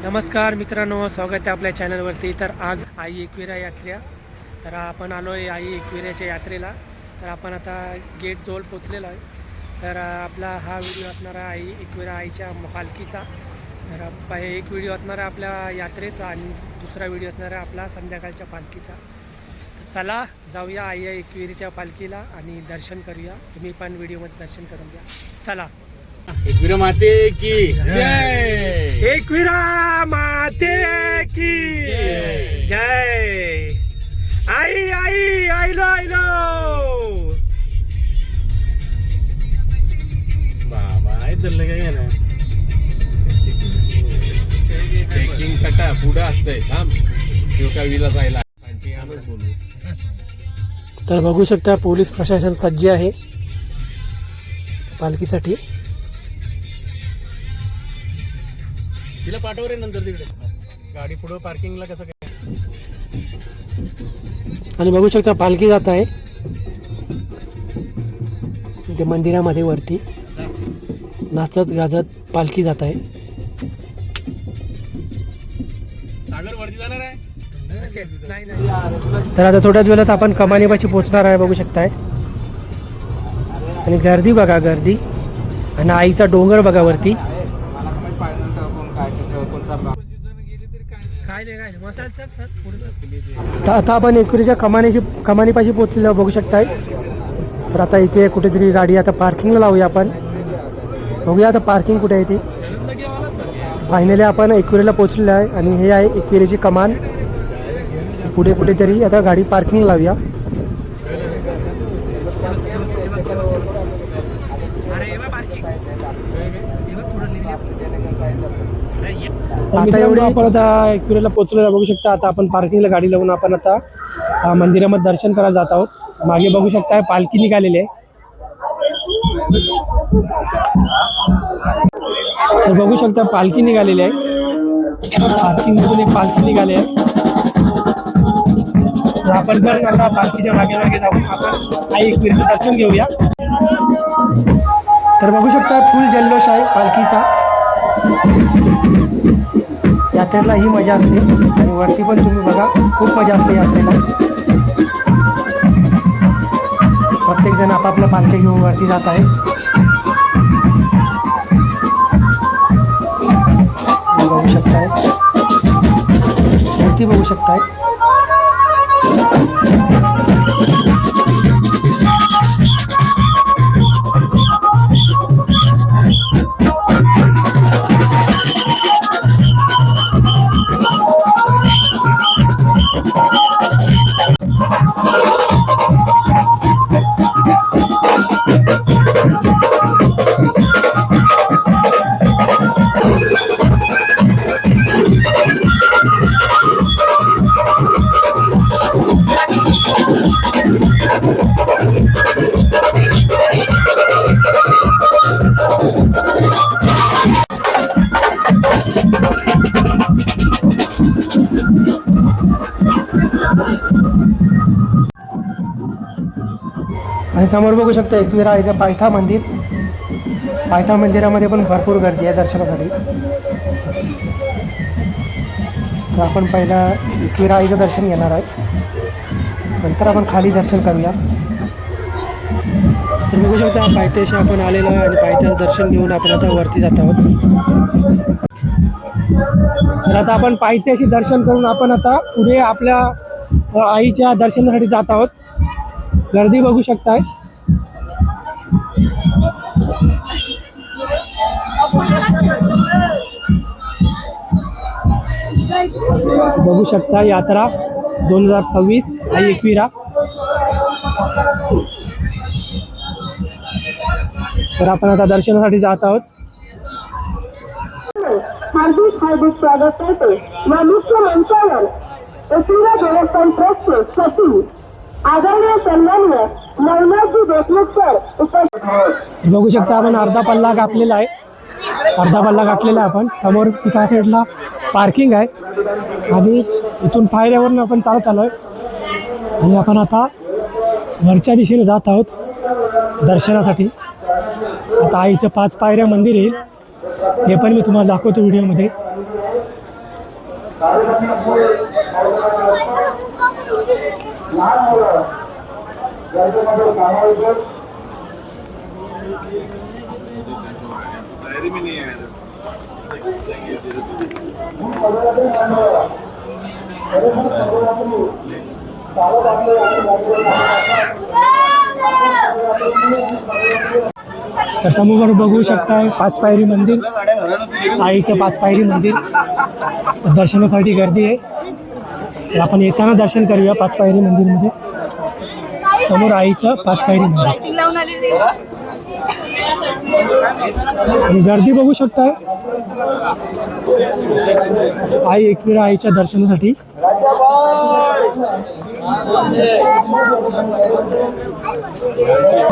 नमस्कार मित्रांनो, स्वागत आहे आपल्या चॅनलवरती. तर आज आई एकविरा यात्रा. तर आपण आलो आहे आई एकविराच्या यात्रेला. तर आपण आता गेट जवळ पोचलेलो आहे. तर आपला हा व्हिडिओ असणार आहे आई एकविरा आईच्या पालखीचा. तर एक व्हिडिओ असणार आहे आपल्या यात्रेचा आणि दुसरा व्हिडिओ असणार आहे आपला संध्याकाळच्या पालखीचा. चला जाऊया आई एकविरीच्या पालखीला आणि दर्शन करूया. तुम्ही पण व्हिडिओमध्ये दर्शन करून घ्या. चला. एकविरा माते की जय. एकविरा माते की जय. आई आई आईलो आईलो. बाबा आहे चाललं काय ना चेकिंग कटा पुढं असतंय. थांब का विला जायला. तर बघू शकता पोलीस प्रशासन सज्ज आहे पालखीसाठी. तिला पाठव रे नंतर तिकडे गाडी पुढं पार्किंगला कसं काय. आणि बघू शकता पालखी जात आहे इथे मंदिरामध्ये वरती. नाचत गाजत पालखी जात आहे. सागर वरती जाणार आहे. तर आता थोड्याच वेळात आपण कमानीपाशी पोहोचणार आहे. बघू शकताय. आणि गर्दी बघा, गर्दी. आणि आईचा डोंगर बघा वरती. आता आपण एकविरीच्या कमानीपाशी पोहोचलेलो बघू शकताय. तर आता इथे कुठेतरी गाडी आता पार्किंगला लावूया आपण. बघूया आता पार्किंग कुठे आहे ती. फायनली आपण एकविरीला पोहोचलेलो आहे आणि हे आहे एकविरीची कमान. पुढे कुठेतरी आता गाडी पार्किंग लावूया. आता एवढे आपण आता एकविरीला पोहोचलेला बघू शकता. आता आपण पार्किंगला गाडी लावून आपण आता मंदिरामध्ये दर्शन करायला जात आहोत. मागे बघू शकता पालखी निघालेली आहे. तर बघू शकता पालखी निघालेली आहे. पार्किंगमधून एक पालखी निघाली आहे. तर आपण पण आता पालखीच्या मागे मागे जाऊन आपण आई एकविरीचं दर्शन घेऊया. तर बघू शकता फुल जल्लोष आहे पालखीचा. यात्रेला ही मजा असते आणि वरती पण तुम्ही बघा खूप मजा असते यात्रेला. प्रत्येक जण आपापल्या पालखी घेऊन वरती जात आहे. बघू शकताय वरती बघू शकताय. आणि समोर बघू शकता एकविरा आईचं पायथा मंदिर. पायथा मंदिरामध्ये पण भरपूर गर्दी आहे दर्शनासाठी. तर आपण पहिला एकविरा आईचं दर्शन घेणार आहे. नंतर आपण खाली दर्शन करूया. तर बघू शकता पायथ्याशी आपण आलेलो आहे आणि पायथ्याचं दर्शन घेऊन आपण आता वरती जात आहोत. तर आता आपण पायथ्याशी दर्शन करून आपण आता पुढे आपल्या आईच्या दर्शनासाठी जात आहोत. गर्दी बघू शकताय. बघू शकता यात्रा 2026 आई एकविरा. तर आपण आता दर्शनासाठी जात आहोत. हार्दिक हार्दिक स्वागत करते या मुख्य मंचावर एकविरा देवस्थान ट्रस्टचे सचिव आदरणीय सन्माननीय नवनाथजी देशमुख सर उपस्थित. बघू शकता आपण अर्धा पल्ला गाठलेला आहे. अर्धा पल्ला गाठलेला आहे आपण. समोर त्या साईडला पार्किंग आहे आणि इथून पायऱ्यावरून आपण चालत आलो आहे आणि आपण आता वरच्या दिशेने जात आहोत दर्शनासाठी. आता आईचं 5 पायऱ्या मंदिर येईल. हे पण मी तुम्हाला दाखवतो व्हिडिओमध्ये. लहान मुलं यांच्यामध्ये सामावेश तर समोर बघू शकताय 5 पायरी मंदिर, आईचं 5 पायरी मंदिर. तर दर्शनासाठी गर्दी आहे. तर आपण येताना दर्शन करूया 5 पायरी मंदिरमध्ये. समोर आईचं 5 पायरी मंदिर आणि गर्दी बघू शकताय. आई एकविरा आईच्या दर्शनासाठी.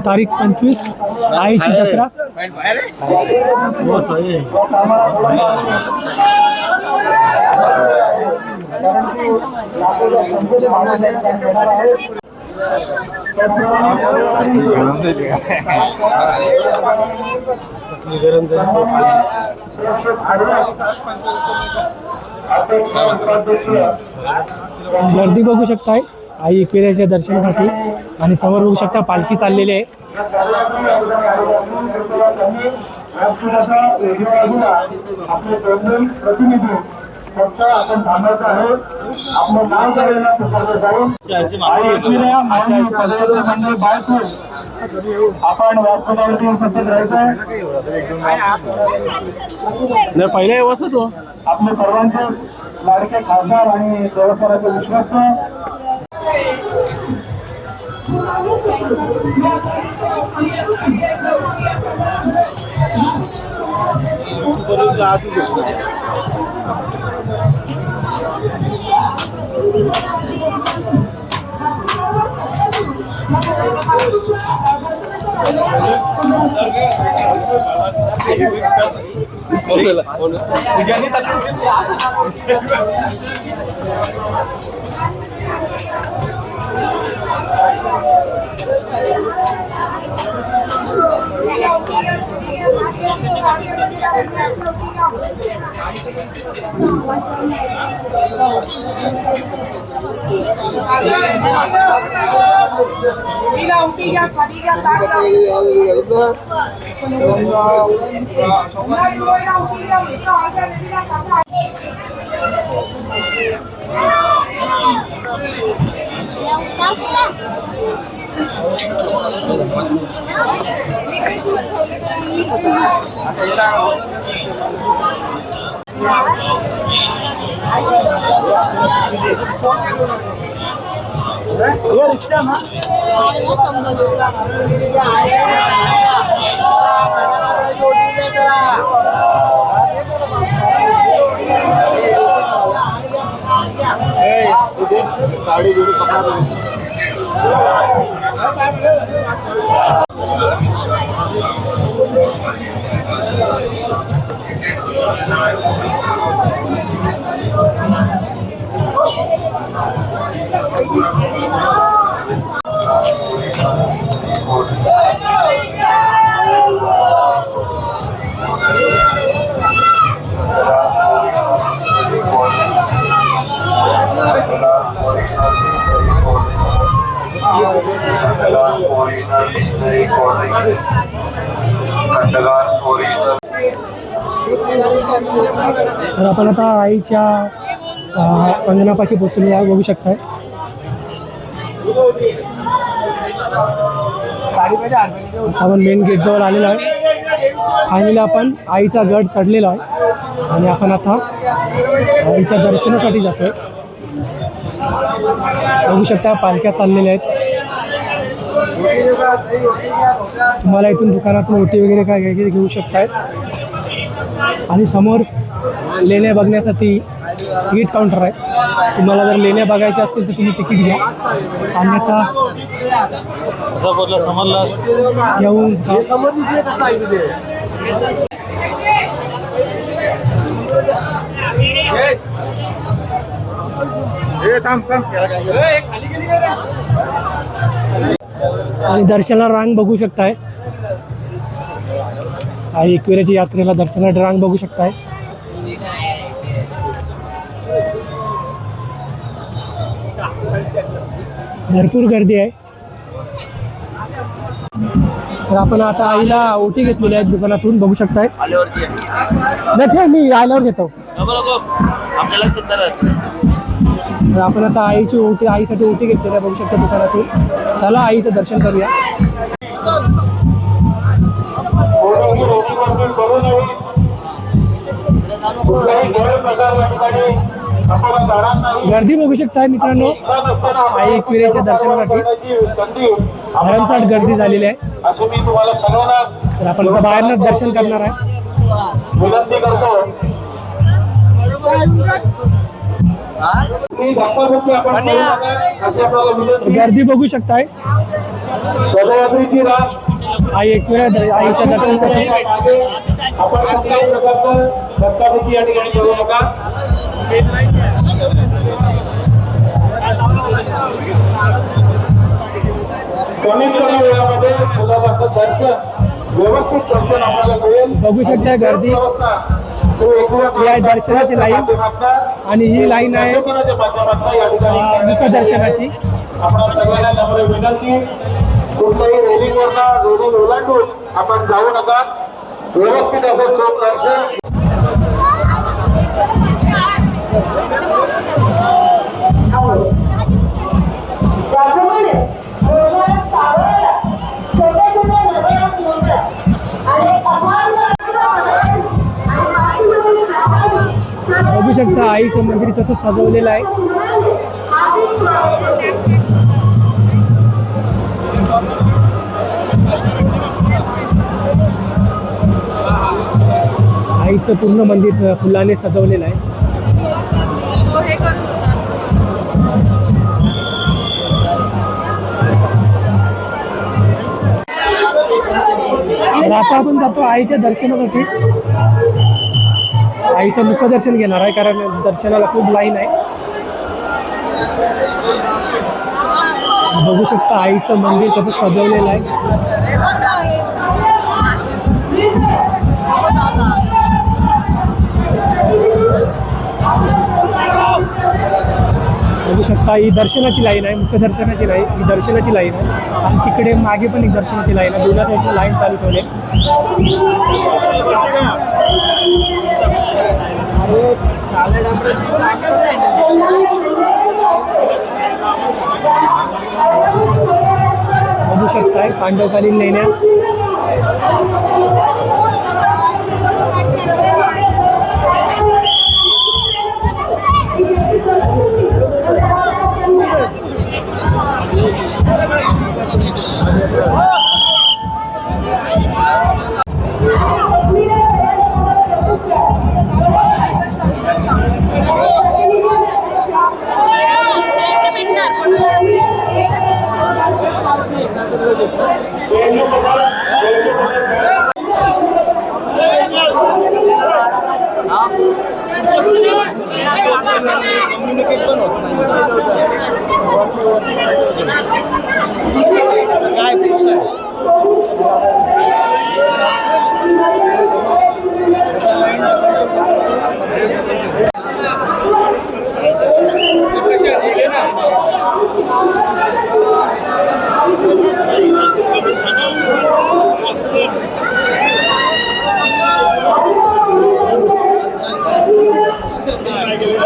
तारीख 25 आईची जत्रा. गर्दी बघू शकताय आई एकविराच्या दर्शनासाठी. आणि समोर बघू शकता पालखी चाललेली आहे. आपले प्रतिनिधी फक्त आपण थांबायचं आहे. आपलं नाव करायला आपण वास्तववादी उपस्थित राहायचं. पहिल्या व्यवस्थित हो. आपले सर्वांचे लाडके खासदार आणि देवस्थानाचे विश्वास साड़ी जोड़ी पकड़ा तर आपण आता आईच्या अंगणापाशी पोहोचलेलो आहे. बघू शकताय आपण मेन गेटजवळ आलेलो आहे. फायनली आपण आईचा गड चढलेला आहे आणि आपण आता आईच्या दर्शनासाठी जातोय. बघू शकता पालख्या चाललेल्या आहेत. तुम्हाला इथून दुकानातून ओटी वगैरे काय घ्यायची घेऊ शकताय. आणि समोर लेण्या बघण्यासाठी तिकीट काउंटर आहे. तुम्हाला जर लेण्या बघायच्या असतील तर तुम्ही तिकीट घ्या. अन्यथा घेऊन आणि दर्शनाला रांग बघू शकताय. आई एकविराची यात्रेला दर्शनाला रांग बघू शकताय. भरपूर गर्दी आहे. तर आपण आता आईला ओटी घेतलेली आहे दुकानातून, बघू शकताय. नाही ठेव, मी आल्यावर घेतो. तर आपण आता आईची ओटी, आईसाठी ओटी घेतलेली आहे, बघू शकता दुकानातून. चला आईचं दर्शन करूया. गर्दी बघू शकताय मित्रांनो, आई एकविरेच्या दर्शनासाठी भरमसाठ गर्दी झालेली आहे. तर आपण आता बाहेरनं दर्शन करणार आहे. गर्दी बघू शकताय. आई एकविरा आईच्या दर्शनासाठी. आपण कुठल्याही प्रकारचं धक्काबुक्की या ठिकाणी करू नका. कमीत कमी वेळामध्ये सुलभ असं दर्शन, व्यवस्थित दर्शन आपल्याला मिळेल. बघू शकता गर्दी. ही आहे दर्शनाची लाईन आणि ही लाईन आहे मुखदर्शनाची. आपण सगळ्यांना नम्र विनंती, कुठल्याही रेलिंगवरना रेलिंग ओलांडून आपण जाऊ नका. व्यवस्थित असं चोख दर्शन. ज्याप्रमाणे मोठ्या सागराला छोट्या छोट्या नद्या समुद्र आणि अफाट बघू शकता आईचं मंदिर कसं सजवलेलं आहे. आईचं पूर्ण मंदिर फुलाने सजवलेलं आहे. तर आता आपण जातो आईच्या दर्शनासाठी. आईचं मुखदर्शन घेणार आहे कारण दर्शनाला खूप लाईन आहे. बघू शकता आईचं मंदिर कसं सजवलेलं आहे. बघू शकता ही दर्शनाची लाईन आहे, मुखदर्शनाची नाही, ही दर्शनाची लाईन आहे. आणि तिकडे मागे पण एक दर्शनाची लाईन आहे. दोन्ही साईडला लाईन चालू ठेवले. बघू शकताय पांडवकालीन लेण्या.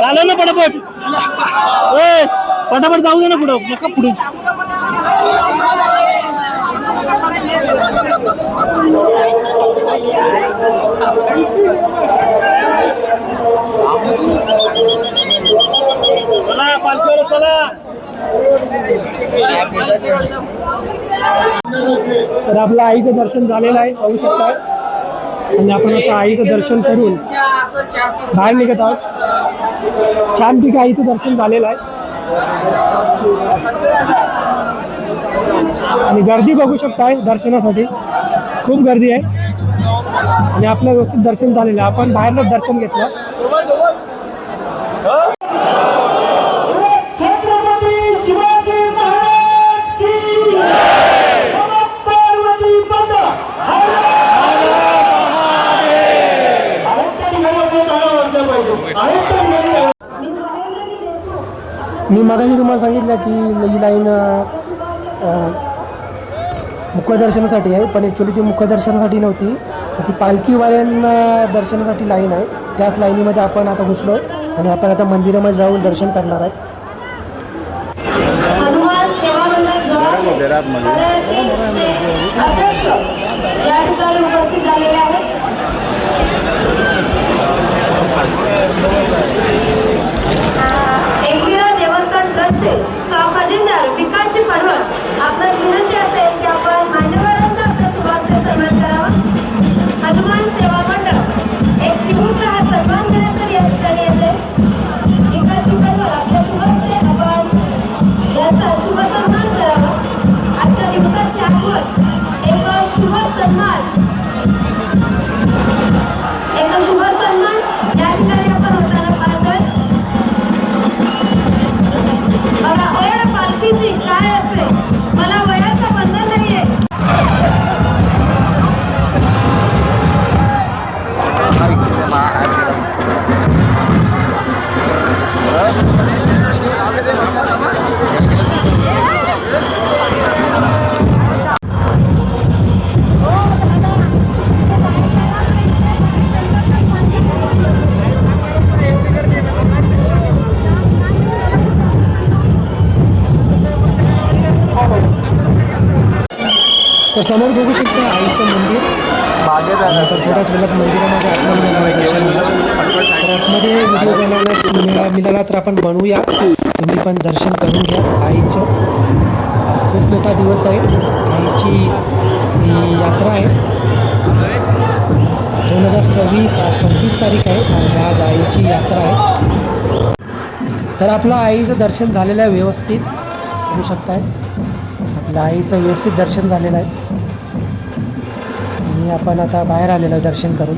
चाला ना पटापट, पटापट जाऊ दे ना पुढं, नका पुढे. चला पालखीवाला चला. तर आपलं आईचं दर्शन झालेलं आहे, पाहू शकता. आणि आपण आता आईचं दर्शन करून बाहेर निघत आहोत. छानपैकी आईचं दर्शन झालेलं आहे. आणि गर्दी बघू शकताय दर्शनासाठी, खूप गर्दी आहे. आणि आपलं व्यवस्थित दर्शन झालेलं आहे. आपण बाहेरनं दर्शन घेतलं. मी मगाशी तुम्हाला सांगितलं की ही लाईन मुखदर्शनासाठी आहे, पण ॲक्च्युली ती मुखदर्शनासाठी नव्हती, तर ती पालखीवाल्यांना दर्शनासाठी लाईन आहे. त्याच लाईनीमध्ये आपण आता घुसलो आहे आणि आपण आता मंदिरामध्ये जाऊन दर्शन करणार आहे. हनुमान सेवा मंडळ अध्यक्ष या ठिकाणी उपस्थित झालेले आहेत. एकविरा देवस्थान ट्रस्टचे खजिनदार विकासजी पडवळ, आपणास विनंती असेल की आपण मान्यवरांचा आपल्या शुभास्ते सन्मान करावा. हनुमान सेवा मंडळ एक चिमूट हा सन्मान करण्यासाठी या ठिकाणी येते. विकासजी पडवळ आपल्या शुभास्ते आपण याचा शुभ सन्मान करावा. आजच्या दिवसाची आठवण एक शुभ सन्मान या ठिकाणी आपण होताना पाहतोय. बघा वय पालखीची काय असते, मला वयाचं बंधन नाहीये. तर समोर बघू शकता आईचं मंदिर. तर थोड्याच वेळात मंदिरामध्ये आपल्याला दर्शन मिळालं. तर आतमध्ये व्हिडिओ बनवण्यास मिळाला तर आपण बनवूया. तुम्ही पण दर्शन करून घ्या आईचं. आज खूप मोठा दिवस आहे. आईची ही यात्रा आहे. 2026 आज 25 तारीख आहे आणि आज आईची यात्रा आहे. तर आपलं आईचं दर्शन झालेलं आहे व्यवस्थित, बघू शकताय. आपल्या आईचं व्यवस्थित दर्शन झालेलं आहे आणि आपण आता बाहेर आलेलो आहे दर्शन करून.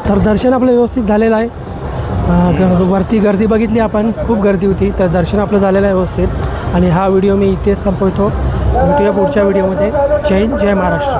तर दर्शन आपलं व्यवस्थित झालेलं आहे. वरती गर्दी बघितली आपण, खूप गर्दी होती. तर दर्शन आपलं झालेलं आहे व्यवस्थित आणि हा व्हिडिओ मी इथेच संपवतो. भेटूया पुढच्या व्हिडिओमध्ये. जय हिंद, जय महाराष्ट्र.